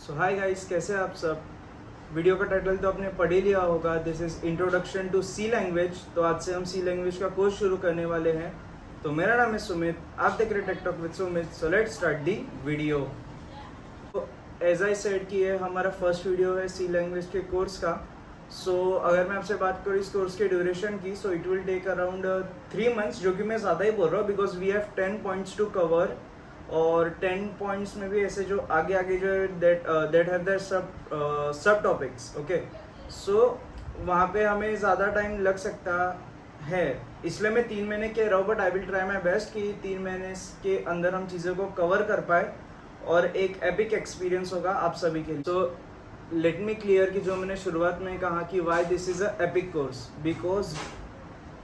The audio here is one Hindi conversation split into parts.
सो हाय गाइस, कैसे हैं आप सब। वीडियो का टाइटल तो आपने पढ़ ही लिया होगा, this is introduction to C language. तो आज से हम सी लैंग्वेज का कोर्स शुरू करने वाले हैं। तो मेरा नाम है सुमित, आप देख रहे हैं tech talk with Sumit. So let's start the video. तो एज आई सेड कि ये हमारा फर्स्ट वीडियो है सी लैंग्वेज के कोर्स का। सो अगर मैं आपसे बात करूँ इस कोर्स के ड्यूरेशन की, so it will take around 3 months, जो कि मैं ज़्यादा ही बोल रहा हूँ because we have 10 points to cover. और 10 पॉइंट्स में भी ऐसे जो आगे आगे जो दैट हैव देयर सब टॉपिक्स। ओके, सो वहाँ पे हमें ज़्यादा टाइम लग सकता है, इसलिए मैं 3 महीने कह रहा हूँ, but I will try my best कि 3 महीने के अंदर हम चीज़ों को कवर कर पाए और एक एपिक एक्सपीरियंस होगा आप सभी के लिए। तो लेट मी क्लियर कि जो मैंने शुरुआत में कहा कि why this is a epic course, because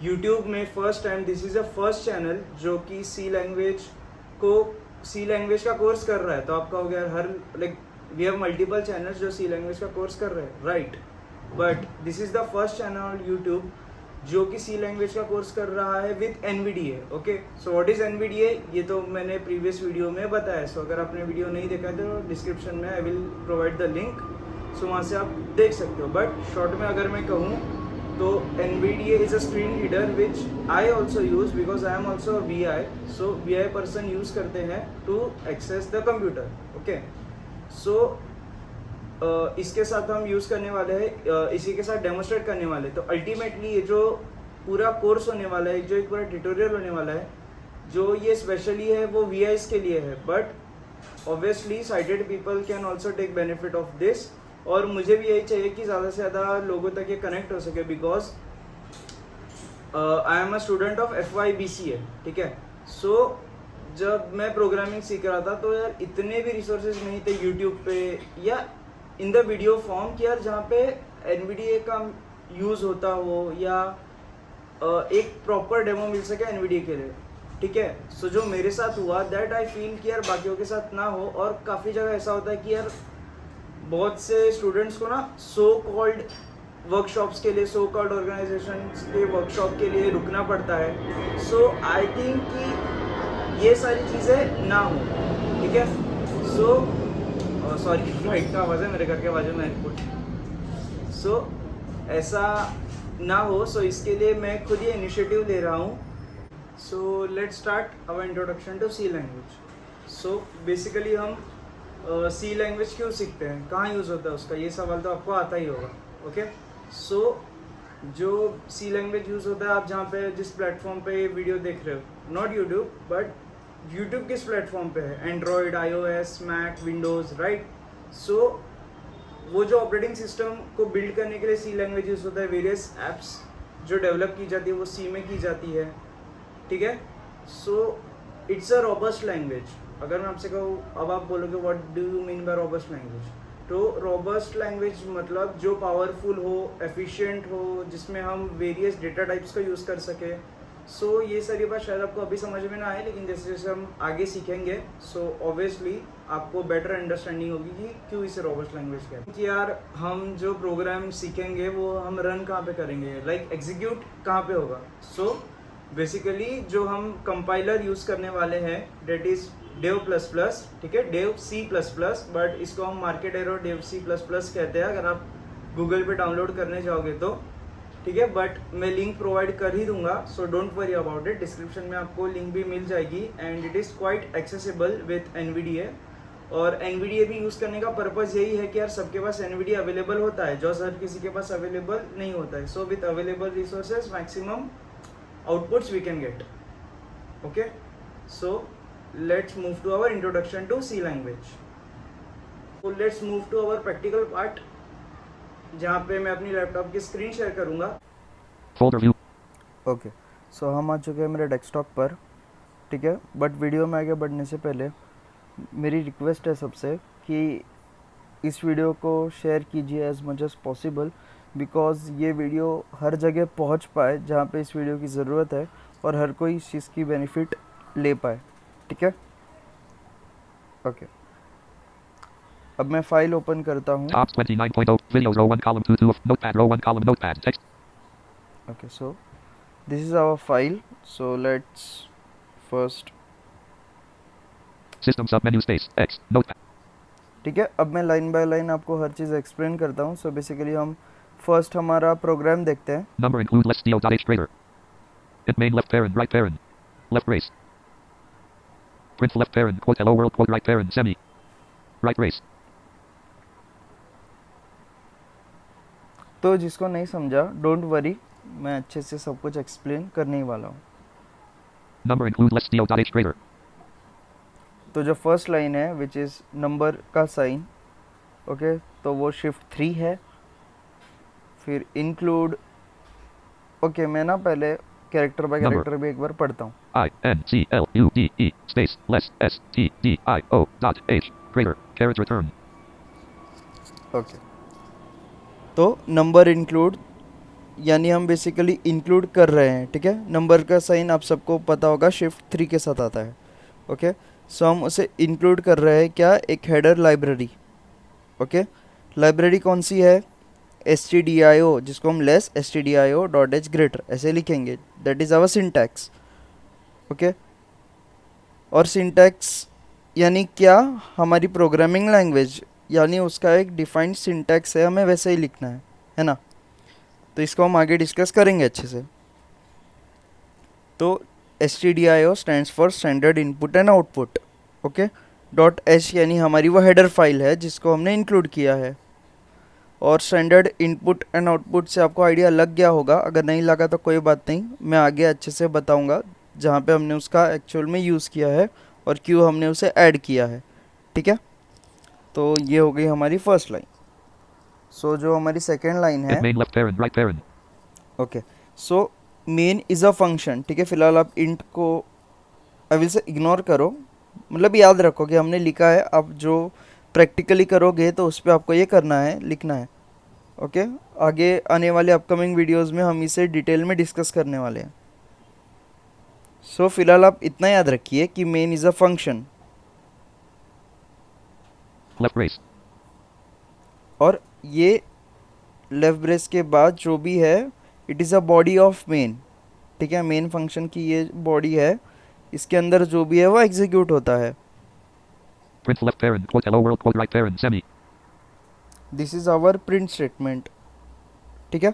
YouTube में first time this is a first channel जो कि सी लैंग्वेज का कोर्स कर रहा है। तो आपका हो गया हर like we have multiple channels जो सी लैंग्वेज का कोर्स कर रहे हैं, right, but this is the first channel on YouTube जो कि सी लैंग्वेज का कोर्स कर रहा है with NVDA. Okay, so what is NVDA, ये तो मैंने प्रीवियस वीडियो में बताया। सो अगर आपने वीडियो नहीं देखा है तो डिस्क्रिप्शन में I will provide the link, so वहाँ से आप देख सकते हो। बट शॉर्ट में अगर मैं कहूँ तो NVDA is a screen reader which I also use because I am also a VI. So VI person use करते हैं to access the computer. Okay. So इसके साथ हम यूज़ करने वाले हैं, इसी के साथ डेमोस्ट्रेट करने वाले हैं। तो अल्टीमेटली ये जो पूरा कोर्स होने वाला है, जो एक पूरा ट्यूटोरियल होने वाला है, जो ये स्पेशली है वो VIs के लिए है, but obviously sighted people can also take benefit of this. और मुझे भी यही चाहिए कि ज़्यादा से ज़्यादा लोगों तक ये कनेक्ट हो सके, because I am a student of FYBCA। ठीक है, सो जब मैं प्रोग्रामिंग सीख रहा था तो यार इतने भी रिसोर्सेज नहीं थे यूट्यूब पे या इन द वीडियो फॉर्म कि यार जहाँ पे NVDA का यूज़ होता हो या एक प्रॉपर डेमो मिल सके NVDA के लिए। ठीक है, सो जो मेरे साथ हुआ दैट आई फील कि यार बाकियों के साथ ना हो। और काफ़ी जगह ऐसा होता है कि यार बहुत से स्टूडेंट्स को ना सो कॉल्ड वर्कशॉप्स के लिए, सो कॉल्ड ऑर्गेनाइजेशन के वर्कशॉप के लिए रुकना पड़ता है। सो आई थिंक कि ये सारी चीज़ें ना हो। ठीक है, सो सॉरी फ्लाइट का आवाज़ है, मेरे घर के बाजू में एयरपोर्ट। सो ऐसा ना हो, सो इसके लिए मैं खुद ये इनिशिएटिव ले रहा हूँ। So let's start our introduction to C language. So basically हम सी लैंग्वेज क्यों सीखते हैं, कहाँ यूज़ होता है उसका, ये सवाल तो आपको आता ही होगा। ओके, सो जो सी लैंग्वेज यूज़ होता है, आप जहाँ पे जिस प्लेटफॉर्म पे ये वीडियो देख रहे हो, नॉट यूट्यूब बट यूट्यूब किस प्लेटफॉर्म पे है, Android, iOS, Mac, Windows, right. So वो जो ऑपरेटिंग सिस्टम को बिल्ड करने के लिए सी लैंग्वेज यूज़ होता है, वेरियस एप्स जो डेवलप की जाती है वो सी में की जाती है। ठीक है, so it's a robust language. अगर मैं आपसे कहूँ, अब आप बोलोगे what do you mean by robust language, तो रोबस्ट लैंग्वेज मतलब जो पावरफुल हो, एफिशिएंट हो, जिसमें हम वेरियस डेटा टाइप्स का यूज़ कर सके। सो ये सारी बात शायद आपको अभी समझ में ना आए, लेकिन जैसे जैसे हम आगे सीखेंगे सो ऑब्वियसली आपको बेटर अंडरस्टैंडिंग होगी कि क्यों इसे रोबस्ट लैंग्वेज कहते हैं। कि यार हम जो प्रोग्राम सीखेंगे वो हम रन कहाँ पे करेंगे, लाइक एग्जीक्यूट कहाँ पे होगा। सो बेसिकली जो हम कंपाइलर यूज़ करने वाले हैं that is Dev plus plus. ठीक है, डेव C++, बट इसको हम मार्केट एरो डेव C++ कहते हैं अगर आप गूगल पे डाउनलोड करने जाओगे तो। ठीक है, बट मैं लिंक प्रोवाइड कर ही दूंगा, so don't worry about it, description में आपको लिंक भी मिल जाएगी and it is quite accessible with NVDA। और NVDA भी यूज़ करने का पर्पज़ यही है कि यार सबके पास NVDA अवेलेबल होता है, जो हर किसी के पास अवेलेबल नहीं होता है। So with available resources maximum outputs we can get. Okay, so let's move to our introduction to C language. So let's move to our practical part, जहाँ पे मैं अपनी लैपटॉप की स्क्रीन शेयर करूँगा। Folder view. ओके, सो हम आ चुके हैं मेरे डेस्कटॉप पर। ठीक है, बट वीडियो में आगे बढ़ने से पहले मेरी रिक्वेस्ट है सबसे कि इस वीडियो को शेयर कीजिए as much as possible, because ये वीडियो हर जगह पहुंच पाए जहाँ पे इस वीडियो की ज़रूरत है और हर कोई इस चीज़ की बेनिफिट ले पाए। ठीक है, ओके, अब मैं फाइल ओपन करता हूँ। Top 29.0 videos row 1 column 2 of notepad row 1 column notepad text. Okay, so this is our file. So let's first System submenu space X notepad. ठीक है, अब मैं लाइन बाय लाइन आपको हर चीज़ एक्सप्लेन करता हूँ. सो बेसिकली हम फर्स्ट हमारा प्रोग्राम देखते हैं. Number include less steel.h greater. Int main left parent right parent. Left brace. Print left parent quote hello world quote right parent semi. Right brace. तो जिसको नहीं समझा डोंट वरी, मैं अच्छे से सब कुछ एक्सप्लेन करने ही वाला हूँ. Number include less steel.h greater. तो जो फर्स्ट लाइन है विच इज़ नंबर का साइन, ओके, तो वो शिफ्ट 3 है. फिर इंक्लूड, ओके, मैं ना पहले कैरेक्टर बाय Number. कैरेक्टर भी एक बार पढ़ता हूँ. INCLUDE space less STDIO dot H greater carriage return. Okay, तो नंबर इंक्लूड यानी हम बेसिकली इंक्लूड कर रहे हैं. ठीक है, नंबर का साइन आप सबको पता होगा शिफ्ट 3 के साथ आता है. ओके, सो हम उसे इंक्लूड कर रहे हैं क्या, एक हेडर लाइब्रेरी. ओके, लाइब्रेरी कौन सी है, stdio, जिसको हम less stdio dot h greater ऐसे लिखेंगे. That is our syntax. Okay, और सिंटैक्स यानी क्या, हमारी प्रोग्रामिंग लैंग्वेज यानी उसका एक डिफाइंड सिंटैक्स है, हमें वैसे ही लिखना है ना. तो इसको हम आगे डिस्कस करेंगे अच्छे से. तो stdio stands for standard input and output. Okay, dot H यानी हमारी वो हेडर फाइल है जिसको हमने इंक्लूड किया है. और स्टैंडर्ड इनपुट एंड आउटपुट से आपको आइडिया लग गया होगा, अगर नहीं लगा तो कोई बात नहीं, मैं आगे अच्छे से बताऊंगा जहाँ पे हमने उसका एक्चुअल में यूज़ किया है और क्यों हमने उसे ऐड किया है. ठीक है, तो ये हो गई हमारी फर्स्ट लाइन. सो जो हमारी सेकेंड लाइन है, Int main left parent right parent. Okay, so main is a function. ठीक है, फिलहाल आप इंट को आई विल से इग्नोर करो, मतलब याद रखो कि हमने लिखा है. आप जो प्रैक्टिकली करोगे तो उस पर आपको ये करना है, लिखना है. ओके, आगे आने वाले अपकमिंग वीडियोस में हम इसे डिटेल में डिस्कस करने वाले हैं. सो फिलहाल आप इतना याद रखिए कि main is a function, Left brace. और ये लेफ्ट ब्रेस के बाद जो भी है it is a body of main. ठीक है, मेन फंक्शन की ये बॉडी है, इसके अंदर जो भी है वो एग्जीक्यूट होता है. Print left parent quote hello world quote right parent semi. This is our print statement. ठीक है,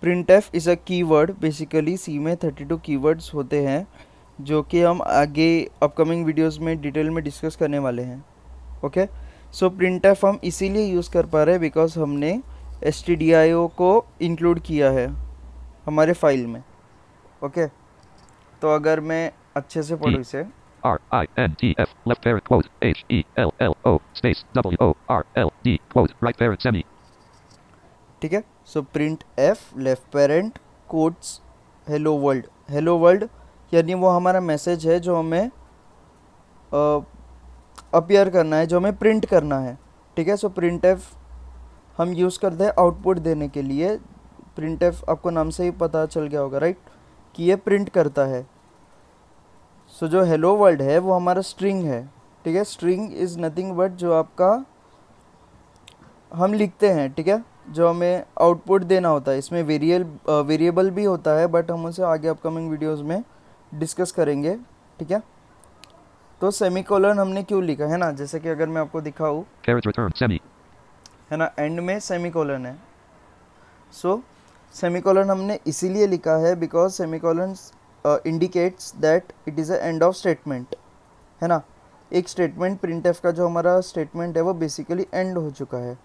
print F is a keyword. Basically C में 32 कीवर्ड्स होते हैं जो कि हम आगे अपकमिंग वीडियोस में डिटेल में डिस्कस करने वाले हैं. ओके, सो प्रिंट एफ हम इसीलिए यूज़ कर पा रहे हैं बिकॉज हमने stdio को इंक्लूड किया है हमारे फाइल में. ओके, तो अगर मैं अच्छे से पढ़ूँ इसे, RINTF left parent quote HELLO space WORLD quote right parent semi. ठीक है, so print F left parent quotes hello world. Hello world यानी वो हमारा मैसेज है जो हमें अपीयर करना है, जो हमें प्रिंट करना है. ठीक है, सो प्रिंट एफ हम यूज़ करते हैं आउटपुट देने के लिए. प्रिंट एफ आपको नाम से ही पता चल गया होगा राइट, कि ये प्रिंट करता है. सो जो हेलो वर्ल्ड है वो हमारा स्ट्रिंग है. ठीक है, स्ट्रिंग इज़ नथिंग बट जो आपका हम लिखते हैं. ठीक है, जो हमें आउटपुट देना होता है. इसमें वेरिएबल भी होता है बट हम उसे आगे अपकमिंग वीडियोस में डिस्कस करेंगे. ठीक है, तो सेमीकोलन हमने क्यों लिखा है ना, जैसे कि अगर मैं आपको दिखाऊँ, Carriage return semi. है ना, एंड में सेमीकोलन है. सो सेमीकोलन हमने इसीलिए लिखा है because semicolon indicates that it is a end of statement. है ना, एक स्टेटमेंट प्रिंटएफ का जो हमारा स्टेटमेंट है वो बेसिकली एंड हो चुका है.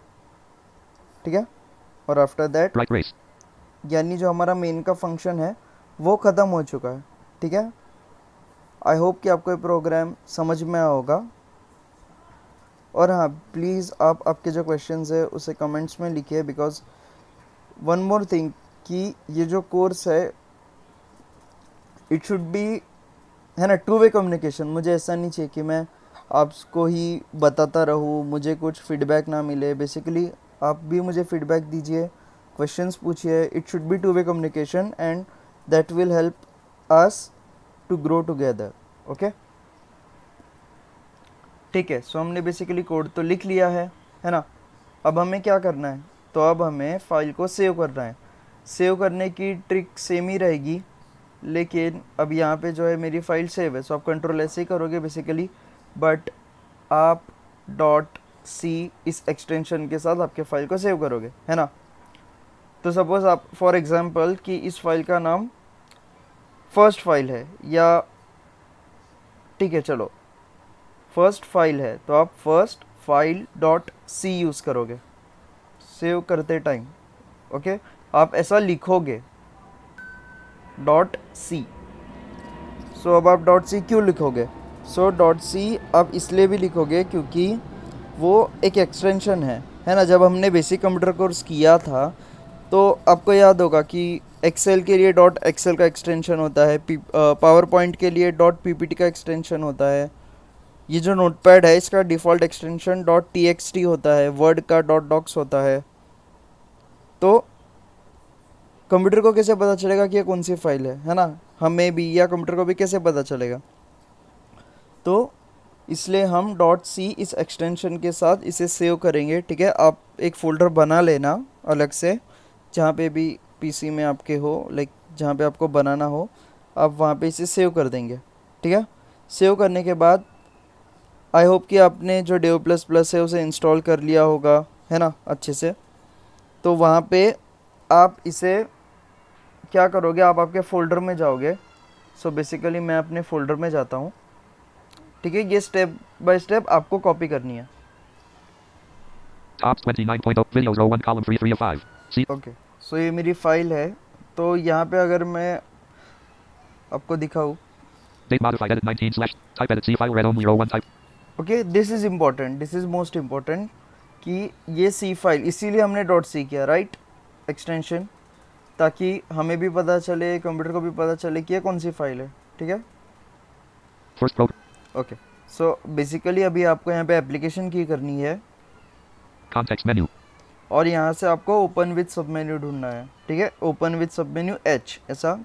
ठीक है, और आफ्टर दैट Right brace. यानी जो हमारा मेन का फंक्शन है वो ख़त्म हो चुका है. ठीक है, आई होप कि आपको ये प्रोग्राम समझ में आया होगा. और हाँ, प्लीज़ आप आपके जो क्वेश्चंस है उसे कमेंट्स में लिखिए बिकॉज वन मोर थिंग कि ये जो कोर्स है इट शुड बी, है ना, टू वे कम्युनिकेशन. मुझे ऐसा नहीं चाहिए कि मैं आपको ही बताता रहूँ, मुझे कुछ फीडबैक ना मिले. बेसिकली आप भी मुझे फीडबैक दीजिए, क्वेश्चंस पूछिए. It should be two way communication and that will help us to grow together. Okay, ठीक है, सो हमने बेसिकली कोड तो लिख लिया है ना. अब हमें क्या करना है, तो अब हमें फाइल को सेव करना है. सेव करने की ट्रिक सेम ही रहेगी, लेकिन अब यहाँ पे जो है मेरी फाइल सेव है. सो आप कंट्रोल ऐसे ही करोगे बेसिकली, बट आप डॉट सी इस एक्सटेंशन के साथ आपके फाइल को सेव करोगे, है ना। तो सपोज आप फॉर एग्जांपल कि इस फाइल का नाम फर्स्ट फाइल है, या ठीक है चलो फर्स्ट फाइल है, तो आप first file dot C use करोगे सेव करते टाइम। ओके, आप ऐसा लिखोगे डॉट सी। सो अब आप डॉट सी क्यों लिखोगे? सो डॉट सी आप इसलिए भी लिखोगे क्योंकि वो एक एक्सटेंशन है ना। जब हमने बेसिक कंप्यूटर कोर्स किया था तो आपको याद होगा कि एक्सेल के लिए डॉट एक्सेल का एक्सटेंशन होता है, पावर पॉइंट के लिए डॉट पीपीटी का एक्सटेंशन होता है, ये जो नोटपैड है इसका डिफ़ॉल्ट एक्सटेंशन डॉट टीएक्सटी होता है, वर्ड का डॉट डॉक्स होता है। तो कंप्यूटर को कैसे पता चलेगा कि ये कौन सी फाइल है ना, हमें भी या कंप्यूटर को भी कैसे पता चलेगा? तो इसलिए हम डॉट सी इस एक्सटेंशन के साथ इसे सेव करेंगे, ठीक है। आप एक फ़ोल्डर बना लेना अलग से, जहाँ पे भी पीसी में आपके हो, लाइक जहाँ पे आपको बनाना हो, आप वहाँ पे इसे सेव कर देंगे, ठीक है। सेव करने के बाद आई होप कि आपने जो डेव प्लस प्लस है उसे इंस्टॉल कर लिया होगा, है ना, अच्छे से। तो वहाँ पे आप इसे क्या करोगे, आप आपके फ़ोल्डर में जाओगे। सो बेसिकली मैं अपने फ़ोल्डर में जाता हूँ, ठीक है। ये स्टेप बाय स्टेप आपको कॉपी करनी है। Top 29.0 videos row 1 column 3 of 5. See okay, सो ये मेरी फाइल है। तो यहाँ पे अगर मैं आपको दिखाऊँ, date modified edit 19 slash type edit C file read only row 1 type. Okay, this is important, this is most important कि ये सी फाइल, इसीलिए हमने डॉट सी किया, राइट, एक्सटेंशन, ताकि हमें भी पता चले, कंप्यूटर को भी पता चले कि ये कौन सी फाइल है, ठीक है। First program. Okay, so basically अभी आपको यहाँ पे एप्लीकेशन की करनी है, Context menu. और यहाँ से आपको ओपन विथ सब मेन्यू ढूंढना है, ठीक है। ओपन विथ सब मेन्यू एच, ऐसा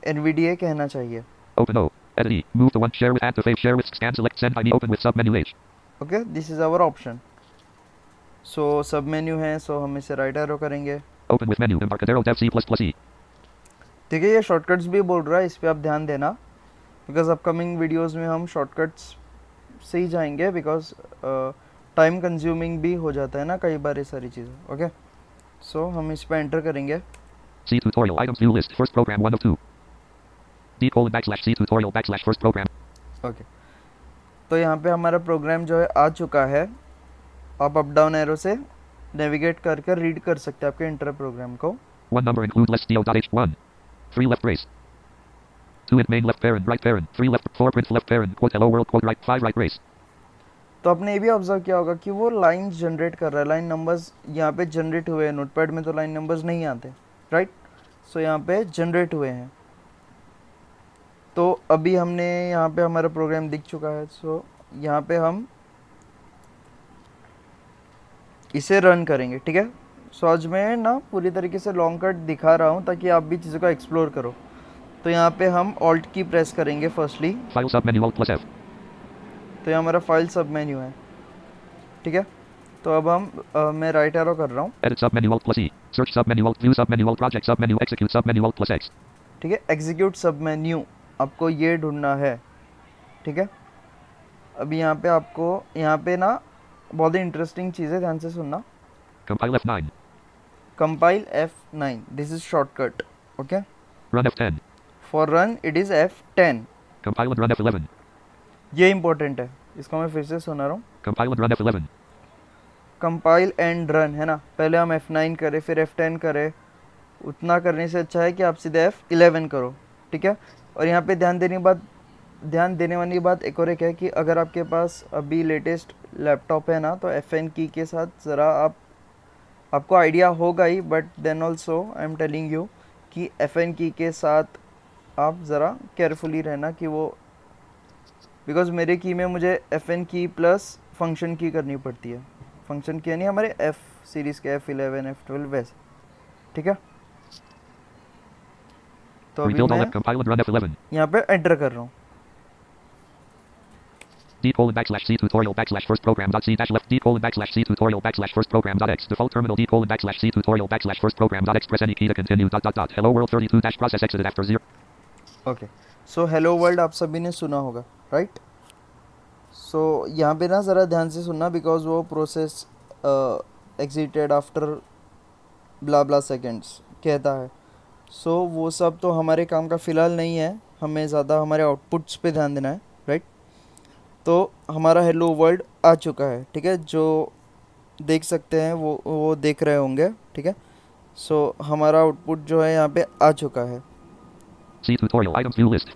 NVDA कहना चाहिए। Open O. Edit E. Move to one. Share with. Add to fave. Share with. Scan. Select. Send ID. Open with submenu H. Okay, this is our option. So submenu है, सो हम इसे राइट एरो करेंगे, Open with menu. Embarcadero Dev C++E. ठीक है। ये शॉर्टकट्स भी बोल रहा है, इस पर आप ध्यान देना, बिकॉज अपकमिंग वीडियोस में हम शॉर्टकट्स से ही जाएंगे, बिकॉज टाइम कंज्यूमिंग भी हो जाता है ना कई बार ये सारी चीज़ें। ओके, सो हम इस पर एंटर करेंगे। C tutorial. Items view list. First program 1 of 2. D colon backslash C tutorial backslash first program. Okay, तो यहाँ पे हमारा प्रोग्राम जो है आ चुका है। आप अप डाउन एरो से नेविगेट करके रीड कर सकते हैं आपके इंटर प्रोग्राम को। One number include less do.h1. 3 left brace. 2 int main left parent right parent. 3 left 4 print left parent. Quote hello world quote right 5 right brace. तो आपने ये भी ऑब्जर्व किया होगा कि वो लाइन जनरेट कर रहा है, लाइन नंबर्स यहाँ पे जनरेट हुए हैं। नोटपैड में तो लाइन नंबर्स नहीं आते, राइट। सो यहाँ पे जनरेट हुए हैं। तो अभी हमने यहाँ पे हमारा प्रोग्राम दिख चुका है। सो यहाँ पे हम इसे रन करेंगे, ठीक है। सो आज मैं ना पूरी तरीके से लॉन्ग कट दिखा रहा हूँ ताकि आप भी चीज़ों को एक्सप्लोर करो। तो यहाँ पे हम ऑल्ट की प्रेस करेंगे firstly, File submenu Alt plus F. तो ये हमारा फाइल सब मेन्यू है, ठीक है। तो अब हम मैं राइट एरो कर रहा हूँ, Edit submenu Alt plus E. Search submenu Alt view submenu Alt project submenu execute submenu Alt plus X. ठीक है। एग्जीक्यूट सब मेन्यू आपको ये ढूंढना है, ठीक है। अभी यहाँ पे आपको यहाँ पे ना बहुत ही इंटरेस्टिंग चीज़ है, ध्यान से सुनना। Compile F9. Compile F9, this is shortcut, okay. Run F10. For run it is F10। Compile and run F11. ये इंपॉर्टेंट है, इसको मैं फिर से सुना रहा हूँ। Compile and run F11. Compile and run, है ना। पहले हम F9 करें फिर F10 करें, उतना करने से अच्छा है कि आप सीधे F11 करो, ठीक है। और यहाँ पे ध्यान देने वाली बात एक और एक है कि अगर आपके पास अभी लेटेस्ट लैपटॉप है ना, तो FN की के साथ ज़रा आपको आइडिया होगा ही, but then also I am telling you कि FN की के साथ आप ज़रा केयरफुली रहना कि वो, बिकॉज मेरे की में मुझे FN की प्लस फंक्शन की करनी पड़ती है। फंक्शन की यानी हमारे F सीरीज़ के F11 F12 वैसे, ठीक है। तो अभी Rebuild all मैं F compile and run F11. यहाँ पे एंटर कर रहा हूँ। D colon backslash C tutorial backslash first program dot C dash left D colon backslash C tutorial backslash first program dot X default terminal D colon backslash C tutorial backslash first program dot X press any key to continue dot dot dot hello world 32 dash process exited after 0. Okay, so hello world आप सभी ने सुना होगा, राइट। सो यहाँ पे ना ज़रा ध्यान से सुनना, बिकॉज वो प्रोसेस एग्जिटेड आफ्टर ब्ला ब्ला सेकेंड्स कहता है। सो वो सब तो हमारे काम का फ़िलहाल नहीं है, हमें ज़्यादा हमारे आउटपुट्स पे ध्यान देना है, राइट। तो हमारा हेलो वर्ल्ड आ चुका है, ठीक है, जो देख सकते हैं वो देख रहे होंगे, ठीक है। सो हमारा आउटपुट जो है यहाँ पे आ चुका है। See tutorial items view list.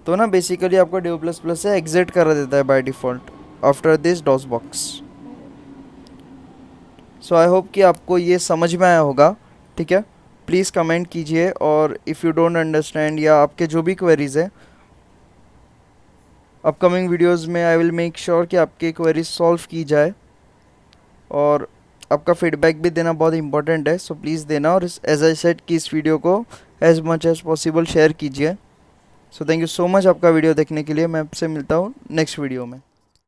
तो ना बेसिकली आपको Duo++ से एग्जिट कर देता है by default after this DOS box. So I hope कि आपको ये समझ में आया होगा, ठीक है। प्लीज़ कमेंट कीजिए, और इफ़ यू डोंट अंडरस्टैंड या आपके जो भी क्वेरीज़ है, अपकमिंग वीडियोस में आई विल मेक श्योर कि आपकी क्वेरीज सॉल्व की जाए। और आपका फीडबैक भी देना बहुत इंपॉर्टेंट है, सो प्लीज़ देना। और एज आई सेड कि इस वीडियो को as much as possible share कीजिए। So thank you so much आपका वीडियो देखने के लिए। मैं आपसे मिलता हूँ नेक्स्ट वीडियो में।